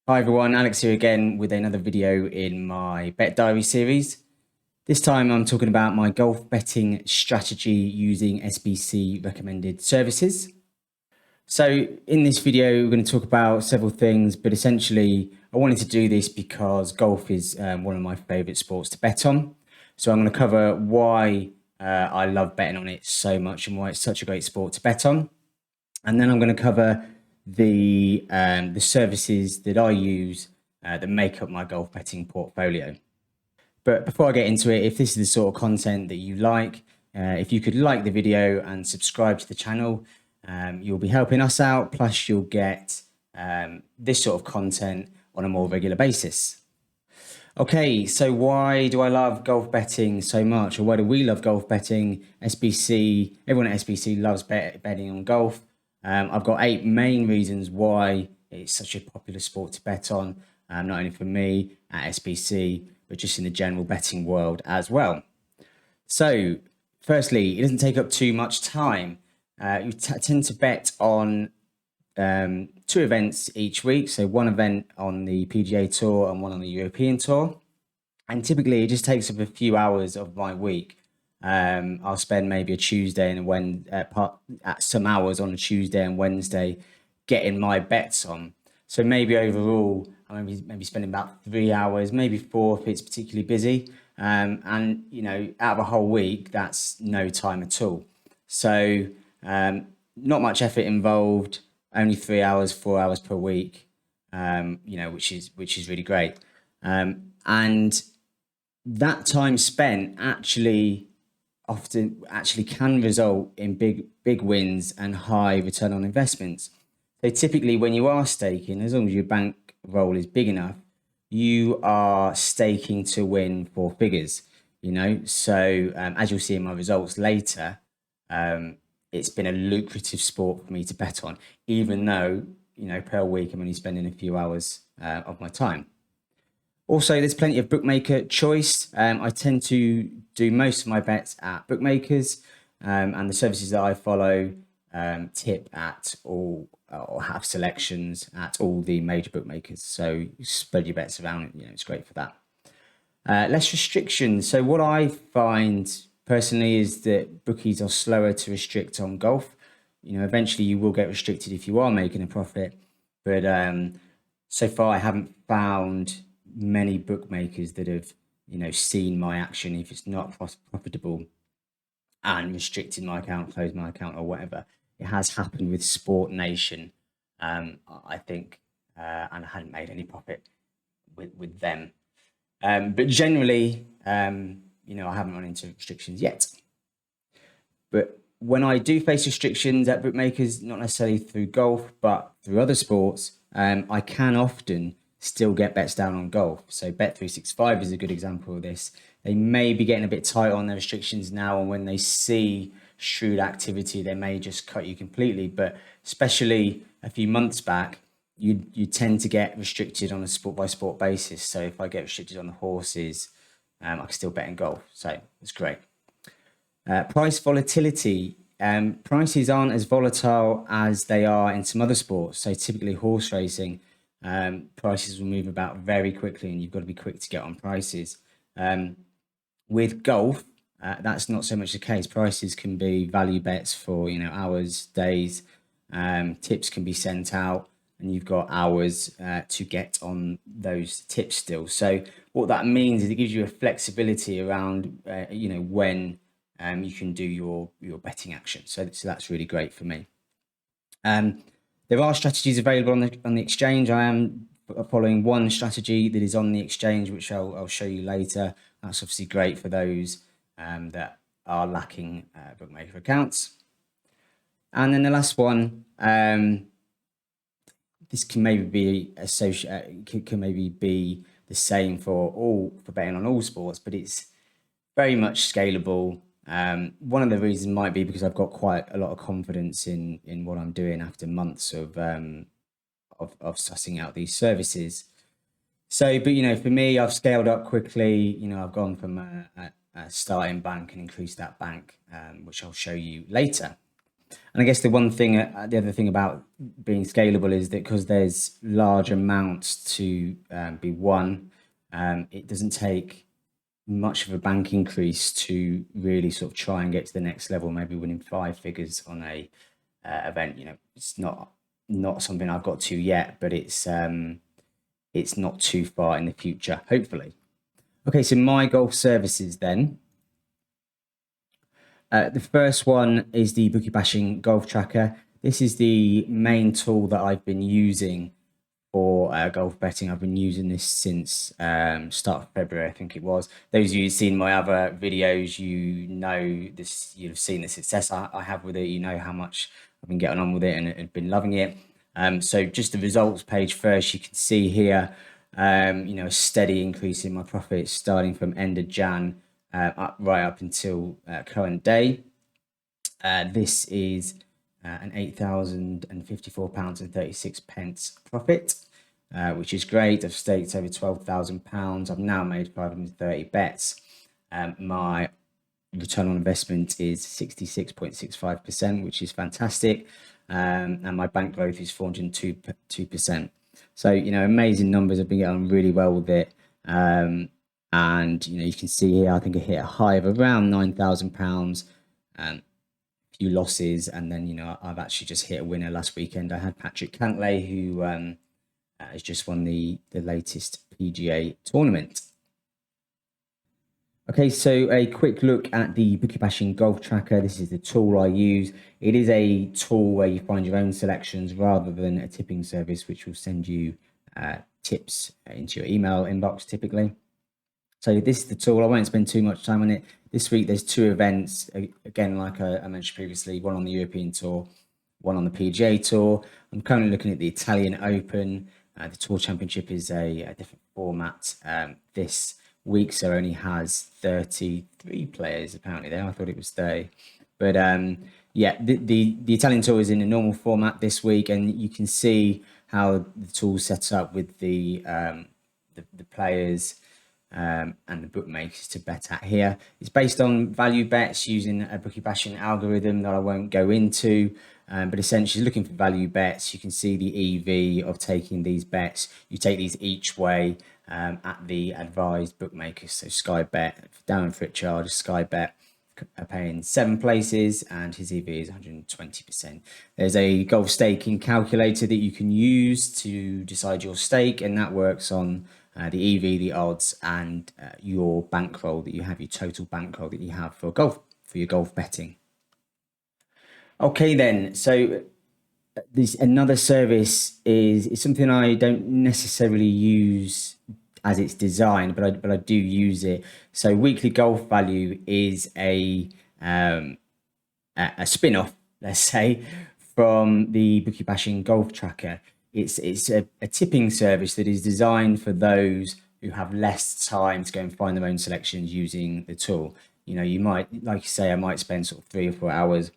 Hi everyone, Alex here again with another video in my Bet Diary series. This time I'm talking about my golf betting strategy using SBC recommended services. So in this video, we're going to talk about several things, but essentially I wanted to do this because golf is one of my favorite sports to bet on. So I'm going to cover why I love betting on it so much and why it's such a great sport to bet on. And then I'm going to cover the services that I use that make up my golf betting portfolio. But before I get into it, if this is the sort of content that you like, if you could like the video and subscribe to the channel, you'll be helping us out. Plus, you'll get this sort of content on a more regular basis. Okay, so why do I love golf betting so much, or why do we love golf betting? SBC, everyone at SBC loves betting on golf. I've got 8 main reasons why it's such a popular sport to bet on, not only for me at SBC, but just in the general betting world as well. So, firstly, it doesn't take up too much time. You tend to bet on 2 events each week. So, one event on the PGA Tour and one on the European Tour. And typically, it just takes up a few hours of my week. I'll spend maybe a Tuesday and some hours on a Tuesday and Wednesday getting my bets on. So maybe overall, I maybe spending about 3 hours, maybe 4 if it's particularly busy. And out of a whole week, that's no time at all. So not much effort involved. Only 3 hours, 4 hours per week. Which is really great. And that time spent often can result in big wins and high return on investments. So typically when you are staking, as long as your bank roll is big enough, you are staking to win 4 figures, So as you'll see in my results later, it's been a lucrative sport for me to bet on, even though, per week I'm only spending a few hours of my time. Also, there's plenty of bookmaker choice. I tend to do most of my bets at bookmakers, and the services that I follow tip at all or have selections at all the major bookmakers. So you spread your bets around, it's great for that. Less restrictions. So what I find personally is that bookies are slower to restrict on golf. Eventually you will get restricted if you are making a profit, but so far I haven't found many bookmakers that have seen my action if it's not profitable and restricted my account, closed my account, or whatever. It has happened with Sport Nation, I think, and I hadn't made any profit with them. But generally, I haven't run into restrictions yet. But when I do face restrictions at bookmakers, not necessarily through golf, but through other sports, I can often still get bets down on golf. So Bet365 is a good example of this. They may be getting a bit tight on their restrictions now, and when they see shrewd activity, they may just cut you completely. But especially a few months back, you tend to get restricted on a sport by sport basis. So if I get restricted on the horses, I can still bet in golf. So it's great. Price volatility. Prices aren't as volatile as they are in some other sports. So typically horse racing, prices will move about very quickly, and you've got to be quick to get on prices. With golf, that's not so much the case. Prices can be value bets for hours, days. Tips can be sent out, and you've got hours to get on those tips still. So what that means is it gives you a flexibility around when you can do your betting action. So that's really great for me. There are strategies available on the exchange. I am following one strategy that is on the exchange, which I'll show you later. That's obviously great for those that are lacking bookmaker accounts. And then the last one, this can maybe be can maybe be the same for betting on all sports, but it's very much scalable. One of the reasons might be because I've got quite a lot of confidence in what I'm doing after months of sussing out these services. So, but for me, I've scaled up quickly. I've gone from a starting bank and increased that bank, which I'll show you later. And I guess the other thing about being scalable is that because there's large amounts to be won, it doesn't take much of a bank increase to really sort of try and get to the next level, maybe winning five figures on a event. It's not something I've got to yet, but it's not too far in the future, hopefully. Okay, so my golf services then. The first one is the Bookie Bashing Golf Tracker. This is the main tool that I've been using for golf betting. I've been using this since start of February, I think it was. Those of you who've seen my other videos, you know this. You've seen the success I have with it. You know how much I've been getting on with it and been loving it. So just the results page first, you can see here, a steady increase in my profits starting from end of Jan right up until current day. This is an £8,054.36 profit, which is great. I've staked over £12,000. I've now made 530 bets. My return on investment is 66.65%, which is fantastic. And my bank growth is 402%. So, amazing numbers. I've been getting on really well with it. And, you can see here, I think I hit a high of around £9,000, a few losses. And then, I've actually just hit a winner last weekend. I had Patrick Cantlay, who has just won the latest PGA tournament. Okay, so a quick look at the Bookie Bashing Golf Tracker. This is the tool I use. It is a tool where you find your own selections rather than a tipping service, which will send you tips into your email inbox typically. So this is the tool. I won't spend too much time on it. This week there's two events, again, like I mentioned previously, one on the European Tour, one on the PGA Tour. I'm currently looking at the Italian Open. The Tour Championship is a different format this week, so only has 33 players apparently there. I thought it was 30. But yeah, the Italian Tour is in a normal format this week, and you can see how the tool's set up with the players and the bookmakers to bet at here. It's based on value bets using a Bookie Bashing algorithm that I won't go into. But essentially looking for value bets. You can see the EV of taking these bets. You take these each way at the advised bookmakers. So Sky Bet, Darren Fritchard, Sky Bet are paying 7 places and his EV is 120%. There's a golf staking calculator that you can use to decide your stake, and that works on the EV, the odds, and your bankroll that you have, your total bankroll that you have for your golf betting. Okay, then. So another service is something I don't necessarily use as it's designed, but I do use it. So Weekly Golf Value is a spin-off, let's say, from the Bookie Bashing Golf Tracker. It's a tipping service that is designed for those who have less time to go and find their own selections using the tool. You might, like you say, I might spend sort of 3 or 4 hours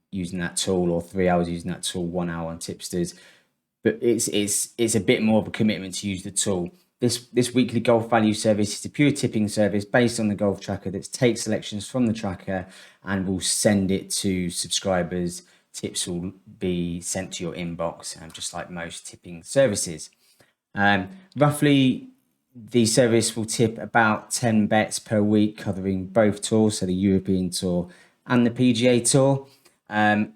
using that tool, or 3 hours using that tool, 1 hour on tipsters. But it's a bit more of a commitment to use the tool. This Weekly Golf Value service is a pure tipping service based on the golf tracker that takes selections from the tracker and will send it to subscribers. Tips will be sent to your inbox, just like most tipping services. Roughly, the service will tip about 10 bets per week, covering both tours, so the European Tour and the PGA Tour. And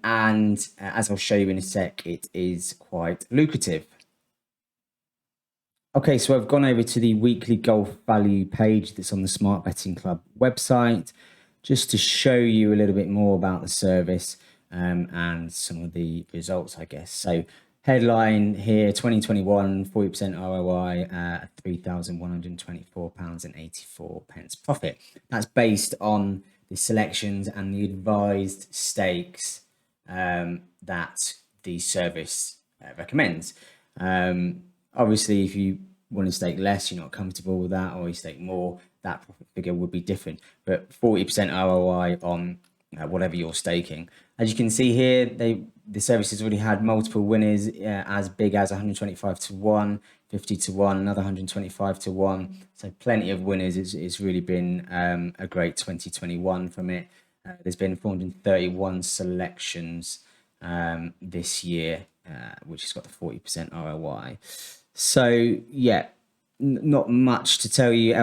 as I'll show you in a sec, it is quite lucrative. Okay, so I've gone over to the Weekly Golf Value page that's on the Smart Betting Club website, just to show you a little bit more about the service and some of the results, I guess. So headline here, 2021, 40% ROI at £3,124.84 profit. That's based on the selections and the advised stakes that the service recommends. Obviously, if you want to stake less, you're not comfortable with that, or you stake more, that profit figure would be different. But 40% ROI on whatever you're staking. As you can see here, the service has already had multiple winners as big as 125 to 1, 50 to 1, another 125 to 1. So plenty of winners. It's really been a great 2021 from it. There's been 431 selections this year, which has got the 40% ROI. So yeah, not much to tell you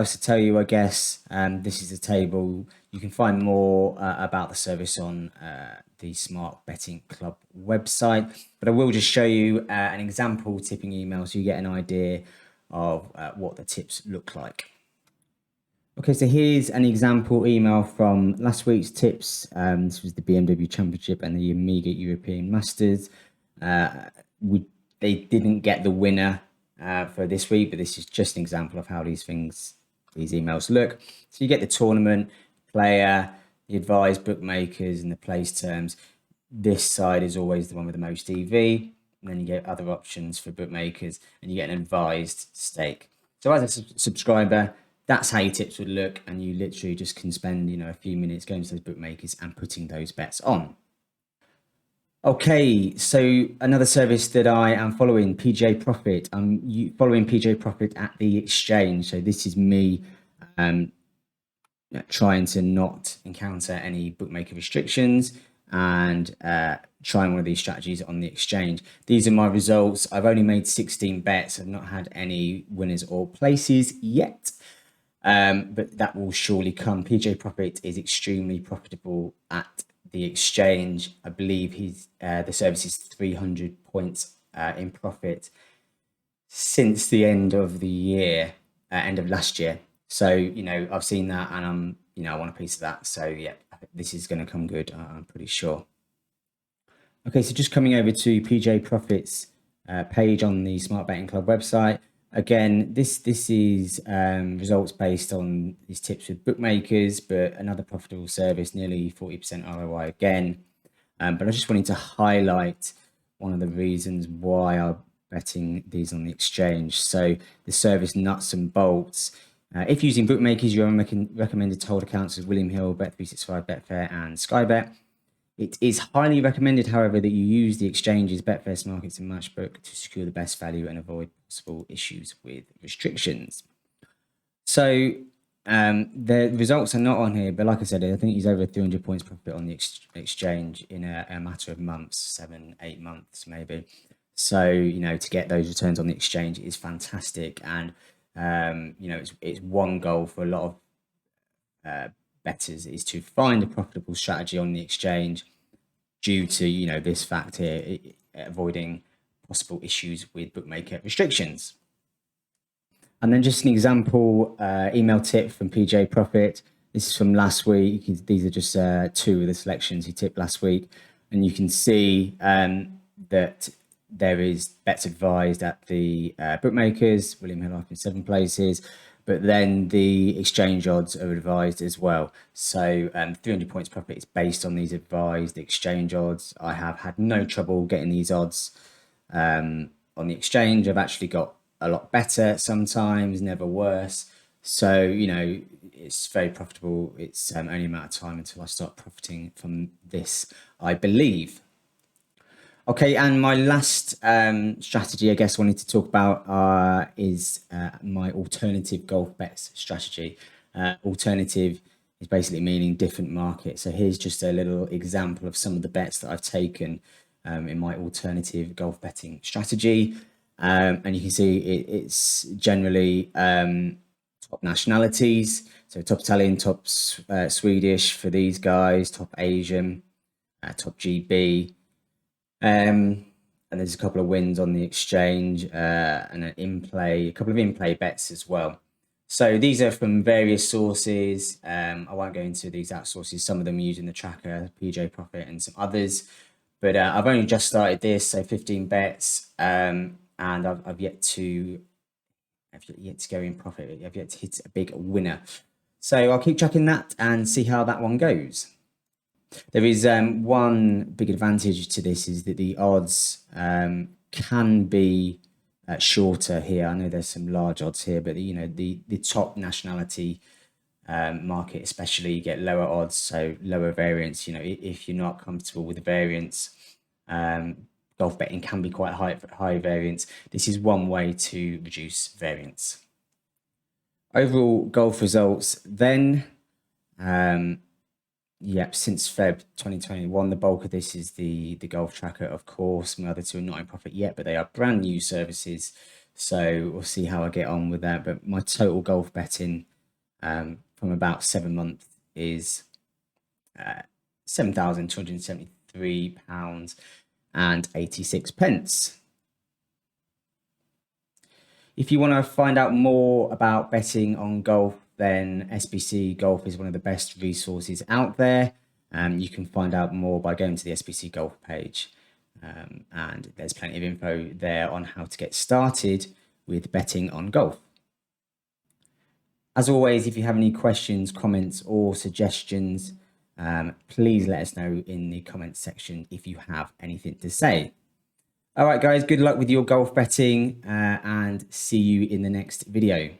I guess. This is a table. You can find more about the service on the Smart Betting Club website, but I will just show you an example tipping email so you get an idea of what the tips look like. Okay, so here's an example email from last week's tips. This was the BMW Championship and the Amiga European Masters. They didn't get the winner for this week, but this is just an example of how these emails look. So you get the tournament, player, the advised bookmakers, and the place terms. This side is always the one with the most EV, and then you get other options for bookmakers, and you get an advised stake. So as a subscriber, that's how your tips would look, and you literally just can spend a few minutes going to those bookmakers and putting those bets on. Okay, so another service that I am following, PGA Profit. I'm following PGA Profit at the exchange. So this is me trying to not encounter any bookmaker restrictions and trying one of these strategies on the exchange. These are my results. I've only made 16 bets. I've not had any winners or places yet. But that will surely come. PGA Profit is extremely profitable at the exchange. I believe the service is 300 points in profit since the end of the year, end of last year. So I've seen that, and I want a piece of that. So yeah, this is going to come good. I'm pretty sure. Okay, so just coming over to PGA Profit's page on the Smart Betting Club website. Again, this is results based on these tips with bookmakers, but another profitable service, nearly 40% ROI again. But I just wanted to highlight one of the reasons why I'm betting these on the exchange. So the service nuts and bolts. If using bookmakers, you're recommended to hold accounts with William Hill, Bet365, Betfair, and Skybet. It is highly recommended, however, that you use the exchanges, Betfair, Markets, and Matchbook to secure the best value and avoid possible issues with restrictions. So the results are not on here, but like I said, I think he's over 300 points profit on the exchange in a matter of months, 7-8 months maybe. So to get those returns on the exchange is fantastic, and it's one goal for a lot of bettors is to find a profitable strategy on the exchange due to this fact here, avoiding possible issues with bookmaker restrictions. And then just an example email tip from PGA Profit. This is from last week. These are just two of the selections he tipped last week, and you can see that there is bets advised at the bookmakers. William Hill in 7 places, but then the exchange odds are advised as well. So 300 points profit is based on these advised exchange odds. I have had no trouble getting these odds on the exchange. I've actually got a lot better sometimes, never worse. So it's very profitable. It's only a matter of time until I start profiting from this, I believe. Okay, and my last strategy I guess I wanted to talk about is my alternative golf bets strategy. Alternative is basically meaning different market. So here's just a little example of some of the bets that I've taken in my alternative golf betting strategy. And you can see it's generally top nationalities. So top Italian, top Swedish for these guys, top Asian, top GB. And there's a couple of wins on the exchange and a couple of in-play bets as well. So these are from various sources. I won't go into the exact sources. Some of them using the tracker, PGA Profit, and some others. But I've only just started this, so 15 bets, and I've yet to go in profit. I've yet to hit a big winner. So I'll keep tracking that and see how that one goes. There is one big advantage to this is that the odds can be shorter here. I know there's some large odds here, but the top nationality market especially, you get lower odds, so lower variance. If you're not comfortable with the variance, golf betting can be quite high variance. This is one way to reduce variance. Overall golf results then. Yep, since Feb 2021, the bulk of this is the golf tracker, of course. My other two are not in profit yet, but they are brand new services. So we'll see how I get on with that. But my total golf betting from about 7 months is £7,273 and 86 pence. If you want to find out more about betting on golf, then SBC Golf is one of the best resources out there. You can find out more by going to the SBC Golf page. And there's plenty of info there on how to get started with betting on golf. As always, if you have any questions, comments, or suggestions, please let us know in the comments section if you have anything to say. All right, guys, good luck with your golf betting and see you in the next video.